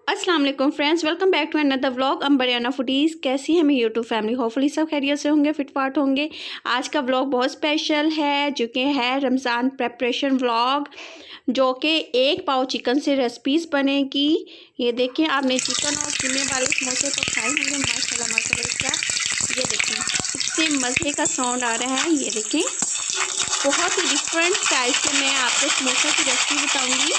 अस्सलाम वालेकुम friends, welcome back to another vlog. Ambariyana foodies. कैसी है मेरी यूट्यूब फैमिली? होपफुली सब खैरियत से होंगे, फिटफाट होंगे। आज का व्लॉग बहुत स्पेशल है, जो कि है रमज़ान प्रेपरेशन व्लॉग, जो कि 1 पाव चिकन से रेसिपीज़ बनेगी। ये देखिए, आपने चिकन और कीमे वाले समोसे तो खाए होंगे। माशाल्लाह माशाल्लाह, इसका ये देखें कितने मज़े का साउंड आ रहा है। ये देखें, बहुत ही डिफरेंट स्टाइल से मैं आपको समोसा की रेसिपी बताऊँगी।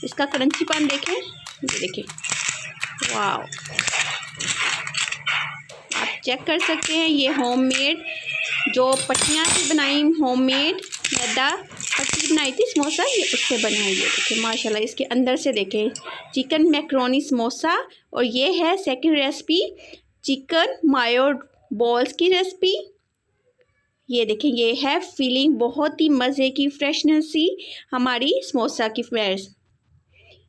इसका क्रंचीपन देखें, ये देखें, वाव, आप चेक कर सकते हैं। ये होममेड जो पट्टियाँ से बनाई, होममेड मैदा पट्टी बनाई थी समोसा, ये उससे बना है। ये देखें माशाल्लाह, इसके अंदर से देखें चिकन मैक्रोनी समोसा। और ये है सेकंड रेसिपी, चिकन मायो बॉल्स की रेसिपी। ये देखें, ये है फीलिंग बहुत ही मज़े की, फ्रेशनेस सी हमारी समोसा की फ्रेश।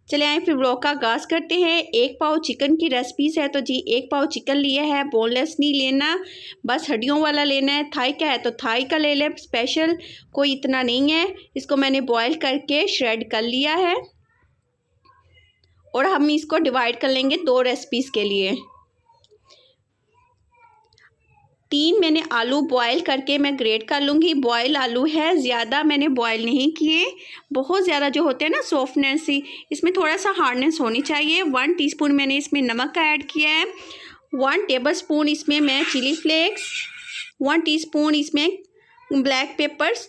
चले आए फिर व्लॉग का आगाज़ करते हैं। 1 पाव चिकन की रेसिपीज़ है, तो जी 1 पाव चिकन लिया है। बोनलेस नहीं लेना, बस हड्डियों वाला लेना है। थाई का है तो थाई का ले लें, स्पेशल कोई इतना नहीं है। इसको मैंने बॉयल करके श्रेड कर लिया है और हम इसको डिवाइड कर लेंगे 2 रेसिपीज़ के लिए। 3 मैंने आलू बॉयल करके मैं ग्रेट कर लूँगी। बॉयल आलू है, ज़्यादा मैंने बॉयल नहीं किए। बहुत ज़्यादा जो होते हैं ना सॉफ्टनेस सी, इसमें थोड़ा सा हार्डनेस होनी चाहिए। 1 टीस्पून मैंने इसमें नमक का ऐड किया है। 1 टेबलस्पून इसमें मैं चिली फ्लेक्स, 1 टीस्पून इसमें ब्लैक पेपर्स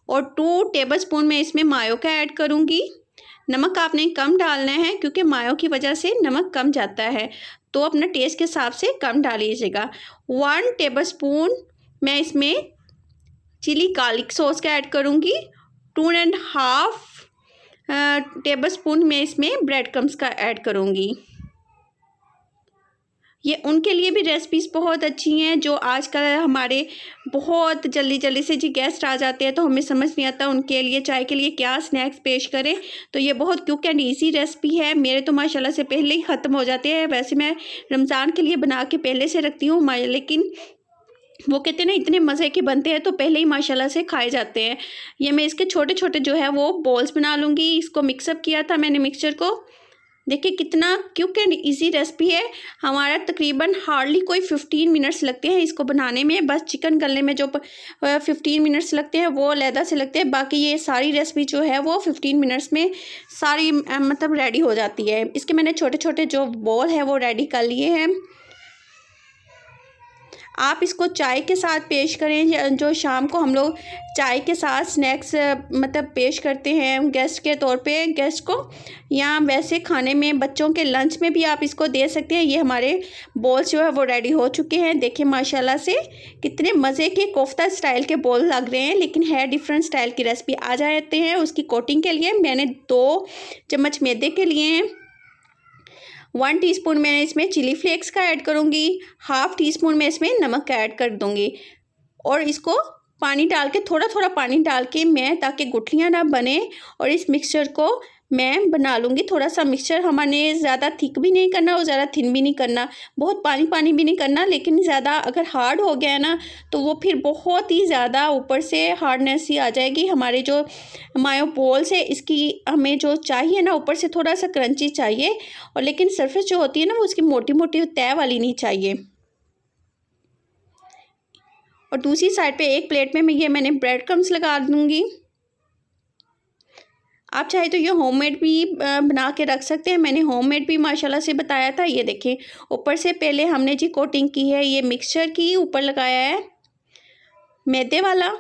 और 2 टेबलस्पून मैं इसमें मायो का ऐड करूँगी। नमक आपने कम डालना है, क्योंकि मायो की वजह से नमक कम जाता है, तो अपना टेस्ट के हिसाब से कम डालिएगा। 1 टेबलस्पून मैं इसमें चिली गार्लिक सॉस का ऐड करूँगी। 2.5 टेबलस्पून मैं इसमें ब्रेड क्रम्स का ऐड करूँगी। ये उनके लिए भी रेसिपीज़ बहुत अच्छी हैं जो आजकल हमारे बहुत जल्दी जल्दी से जी गेस्ट आ जाते हैं, तो हमें समझ नहीं आता उनके लिए चाय के लिए क्या स्नैक्स पेश करें। तो ये बहुत क्विक एंड इजी रेसिपी है। मेरे तो माशाल्लाह से पहले ही ख़त्म हो जाते हैं। वैसे मैं रमज़ान के लिए बना के पहले से रखती हूँ, लेकिन वो कहते हैं ना इतने मज़े के बनते हैं तो पहले ही माशाल्लाह से खाए जाते हैं। ये मैं इसके छोटे छोटे जो है वो बॉल्स बना लूँगी। इसको मिक्सअप किया था मैंने मिक्सचर को। देखिए कितना क्विक एंड इजी रेसिपी है। हमारा तकरीबन हार्डली कोई 15 मिनट्स लगते हैं इसको बनाने में। बस चिकन गलने में जो 15 मिनट्स लगते हैं वो अलहदा से लगते हैं। बाकी ये सारी रेसिपी जो है वो 15 मिनट्स में सारी मतलब रेडी हो जाती है। इसके मैंने छोटे छोटे जो बॉल है वो रेडी कर लिए हैं। आप इसको चाय के साथ पेश करें, जो शाम को हम लोग चाय के साथ स्नैक्स मतलब पेश करते हैं गेस्ट के तौर पे गेस्ट को, या वैसे खाने में बच्चों के लंच में भी आप इसको दे सकते हैं। ये हमारे बॉल्स जो है वो रेडी हो चुके हैं। देखिए माशाल्लाह से कितने मज़े के कोफ्ता स्टाइल के बॉल लग रहे हैं, लेकिन है डिफरेंट स्टाइल की रेसिपी। आ जाते हैं उसकी कोटिंग के लिए। मैंने 2 चम्मच मैदे के लिए हैं। 1 टीस्पून मैं इसमें चिली फ्लेक्स का ऐड करूँगी। 1/2 टीस्पून मैं इसमें नमक का ऐड कर दूँगी और इसको पानी डाल के, थोड़ा थोड़ा पानी डाल के मैं, ताकि गुठलियाँ ना बने, और इस मिक्सचर को मैं बना लूँगी। थोड़ा सा मिक्सचर हमारे ज़्यादा थिक भी नहीं करना और ज़्यादा थिन भी नहीं करना, बहुत पानी पानी भी नहीं करना। लेकिन ज़्यादा अगर हार्ड हो गया ना तो वो फिर बहुत ही ज़्यादा ऊपर से हार्डनेस ही आ जाएगी। हमारे जो मायो बॉल्स है इसकी हमें जो चाहिए ना ऊपर से थोड़ा सा क्रंची चाहिए, और लेकिन सरफेस जो होती है ना वो उसकी मोटी मोटी तय वाली नहीं चाहिए। और दूसरी साइड पे एक प्लेट में मैंने ब्रेड क्रम्स लगा दूँगी। आप चाहे तो ये होममेड भी बना के रख सकते हैं। मैंने होममेड भी माशाल्लाह से बताया था। ये देखिए ऊपर से पहले हमने जी कोटिंग की है, ये मिक्सचर की ऊपर लगाया है मैदे वाला।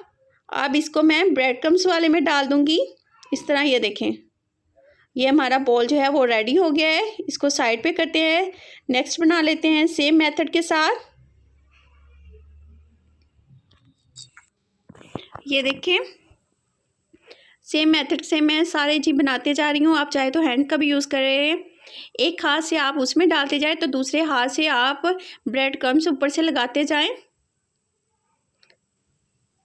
अब इसको मैं ब्रेड क्रम्स वाले में डाल दूँगी इस तरह। ये देखें, ये हमारा बॉल जो है वो रेडी हो गया है। इसको साइड पे करते हैं, नेक्स्ट बना लेते हैं सेम मेथड के साथ। ये देखें सेम मेथड से मैं सारे जी बनाते जा रही हूँ। आप चाहे तो हैंड का भी यूज़ कर रहे हैं। एक हाथ से आप उसमें डालते जाएं तो दूसरे हाथ से आप ब्रेड क्रम्स ऊपर से लगाते जाएं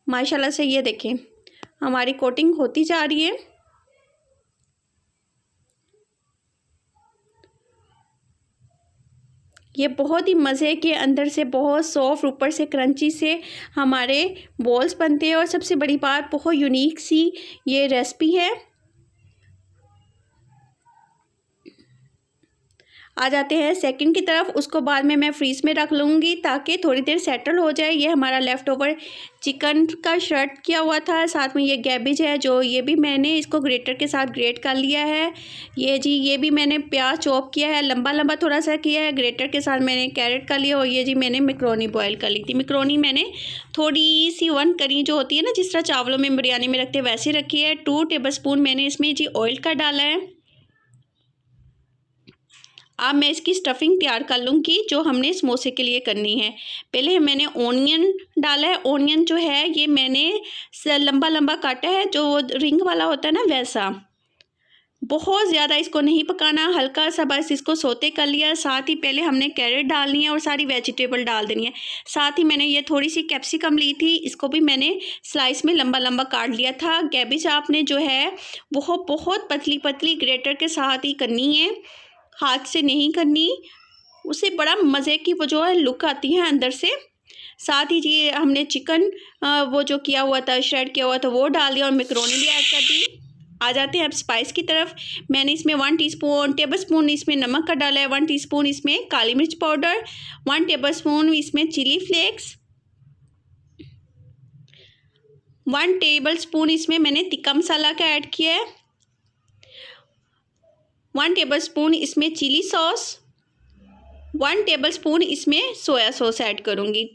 माशाल्लाह से। ये देखें हमारी कोटिंग होती जा रही है। ये बहुत ही मज़े के, अंदर से बहुत सॉफ्ट, ऊपर से क्रंची से हमारे बॉल्स बनते हैं। और सबसे बड़ी बात, बहुत यूनिक सी ये रेसिपी है। आ जाते हैं सेकंड की तरफ। उसको बाद में मैं फ्रीज में रख लूँगी ताकि थोड़ी देर सेटल हो जाए। ये हमारा लेफ़्ट ओवर चिकन का शर्ट किया हुआ था, साथ में ये कैबेज है जो ये भी मैंने इसको ग्रेटर के साथ ग्रेट कर लिया है। ये जी ये भी मैंने प्याज चॉप किया है, लंबा लंबा थोड़ा सा किया है। ग्रेटर के साथ मैंने कैरेट कर लिया। और ये जी मैंने मैक्रोनी बॉयल कर ली थी। मैक्रोनी मैंने थोड़ी सी 1 करी जो होती है ना, जिस तरह चावलों में बिरयानी में रखते हैं वैसे रखी है। 2 टेबलस्पून मैंने इसमें जी ऑयल का डाला है। अब मैं इसकी स्टफिंग तैयार कर लूँगी जो हमने समोसे के लिए करनी है। पहले मैंने ओनियन डाला है। ओनियन जो है ये मैंने लंबा लंबा काटा है, जो रिंग वाला होता है ना वैसा। बहुत ज़्यादा इसको नहीं पकाना, हल्का सा बस इसको सोते कर लिया। साथ ही पहले हमने कैरेट डालनी है और सारी वेजिटेबल डाल देनी है। साथ ही मैंने ये थोड़ी सी कैप्सिकम ली थी, इसको भी मैंने स्लाइस में लंबा लंबा काट लिया था। कैबेज आपने जो है वो बहुत पतली पतली ग्रेटर के साथ ही करनी है, हाथ से नहीं करनी। उससे बड़ा मज़े की वो जो है लुक आती है अंदर से। साथ ही जी हमने चिकन वो जो किया हुआ था, श्रेड किया हुआ था, वो डाल दिया और मैक्रोनी भी ऐड कर दी। आ जाते हैं अब स्पाइस की तरफ। मैंने इसमें 1 टेबलस्पून इसमें नमक का डाला है, 1 टीस्पून इसमें काली मिर्च पाउडर, 1 टेबलस्पून इसमें चिली फ्लेक्स, 1 टेबलस्पून इसमें मैंने तिक्का मसाला का ऐड किया है, 1 टेबलस्पून इसमें चिली सॉस, 1 टेबलस्पून इसमें सोया सॉस ऐड करूँगी।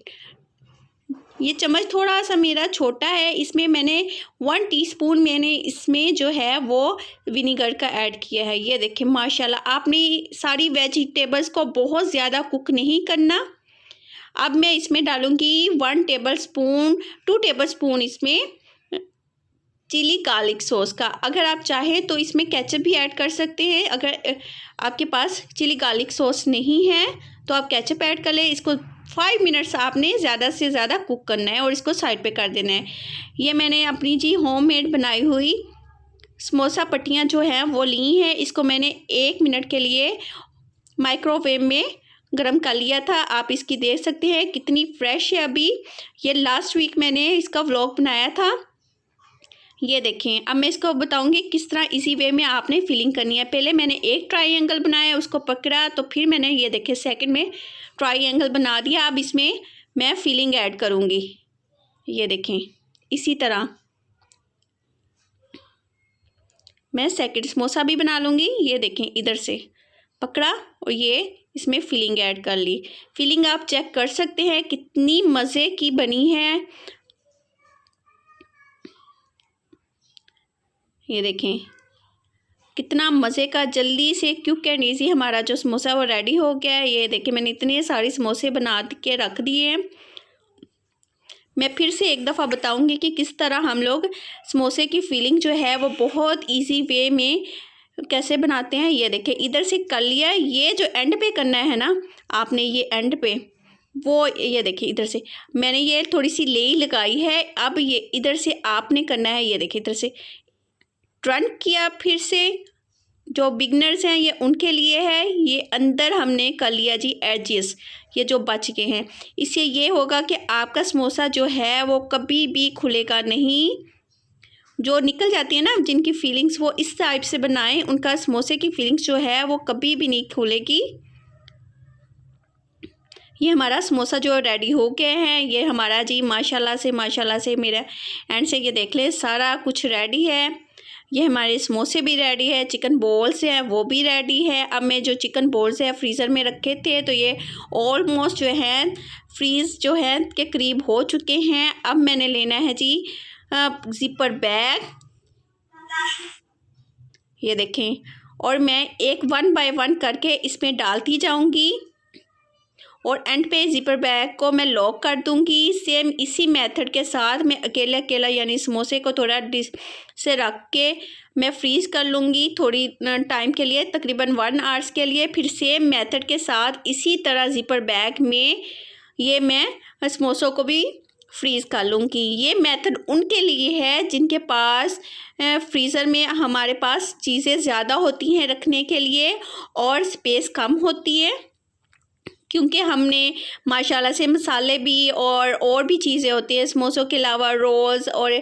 ये चम्मच थोड़ा सा मेरा छोटा है, इसमें मैंने 1 टीस्पून मैंने इसमें जो है वो विनीगर का ऐड किया है। ये देखिए माशाल्लाह, आपने सारी वेजिटेबल्स को बहुत ज़्यादा कुक नहीं करना। अब मैं इसमें डालूँगी 2 टेबलस्पून इसमें चिली गार्लिक सॉस का। अगर आप चाहें तो इसमें केचप भी ऐड कर सकते हैं। अगर आपके पास चिली गार्लिक सॉस नहीं है तो आप केचप ऐड कर लें। इसको 5 मिनट्स आपने ज़्यादा से ज़्यादा कुक करना है और इसको साइड पे कर देना है। ये मैंने अपनी जी होममेड बनाई हुई समोसा पट्टियाँ जो हैं वो ली हैं। इसको मैंने 1 मिनट के लिए माइक्रोवेव में गरम कर लिया था। आप इसकी देख सकते हैं कितनी फ्रेश है अभी। ये लास्ट वीक मैंने इसका व्लॉग बनाया था। ये देखें, अब मैं इसको बताऊंगी किस तरह इजी वे में आपने फिलिंग करनी है। पहले मैंने एक ट्रायंगल बनाया, उसको पकड़ा, तो फिर मैंने ये देखें सेकंड में ट्रायंगल बना दिया। अब इसमें मैं फिलिंग ऐड करूंगी। ये देखें इसी तरह मैं सेकंड समोसा भी बना लूँगी। ये देखें इधर से पकड़ा और ये इसमें फिलिंग ऐड कर ली। फिलिंग आप चेक कर सकते हैं कितनी मज़े की बनी है। ये देखें कितना मज़े का, जल्दी से क्विक एंड ईजी हमारा जो समोसा वो रेडी हो गया है। ये देखें मैंने इतने सारे समोसे बना के रख दिए हैं। मैं फिर से एक दफ़ा बताऊंगी कि किस तरह हम लोग समोसे की फिलिंग जो है वो बहुत इजी वे में कैसे बनाते हैं। ये देखें इधर से कर लिया। ये जो एंड पे करना है ना आपने, ये एंड पे वो ये देखिए इधर से मैंने ये थोड़ी सी लेई लगाई है। अब ये इधर से आपने करना है। ये देखिए इधर से टर्न किया, फिर से जो बिगनर्स हैं ये उनके लिए है। ये अंदर हमने कर लिया जी एडजेस, ये जो बच गए हैं। इससे ये होगा कि आपका समोसा जो है वो कभी भी खुलेगा नहीं। जो निकल जाती है ना जिनकी फीलिंग्स, वो इस टाइप से बनाएं, उनका समोसे की फीलिंग्स जो है वो कभी भी नहीं खुलेगी। ये हमारा समोसा जो रेडी हो गए हैं। ये हमारा जी माशाल्लाह से मेरा एंड से ये देख लें सारा कुछ रेडी है। ये हमारे समोसे भी रेडी है, चिकन बॉल्स हैं वो भी रेडी है। अब मैं जो चिकन बॉल्स है फ्रीज़र में रखे थे तो ये ऑलमोस्ट जो है फ्रीज़ जो है के करीब हो चुके हैं। अब मैंने लेना है जी ज़िपर बैग। ये देखें, और मैं एक 1 बाय 1 करके इसमें डालती जाऊंगी और एंड पे ज़िपर बैग को मैं लॉक कर दूंगी। सेम इसी मेथड के साथ मैं अकेला यानी समोसे को थोड़ा डिश से रख के मैं फ्रीज़ कर लूँगी थोड़ी टाइम के लिए, तकरीबन 1 आवर्स के लिए। फिर सेम मेथड के साथ इसी तरह ज़िपर बैग में ये मैं समोसों को भी फ्रीज़ कर लूँगी। ये मेथड उनके लिए है जिनके पास फ्रीज़र में हमारे पास चीज़ें ज़्यादा होती हैं रखने के लिए और स्पेस कम होती है, क्योंकि हमने माशाल्लाह से मसाले भी और भी चीज़ें होती हैं समोसों के अलावा, रोल्स और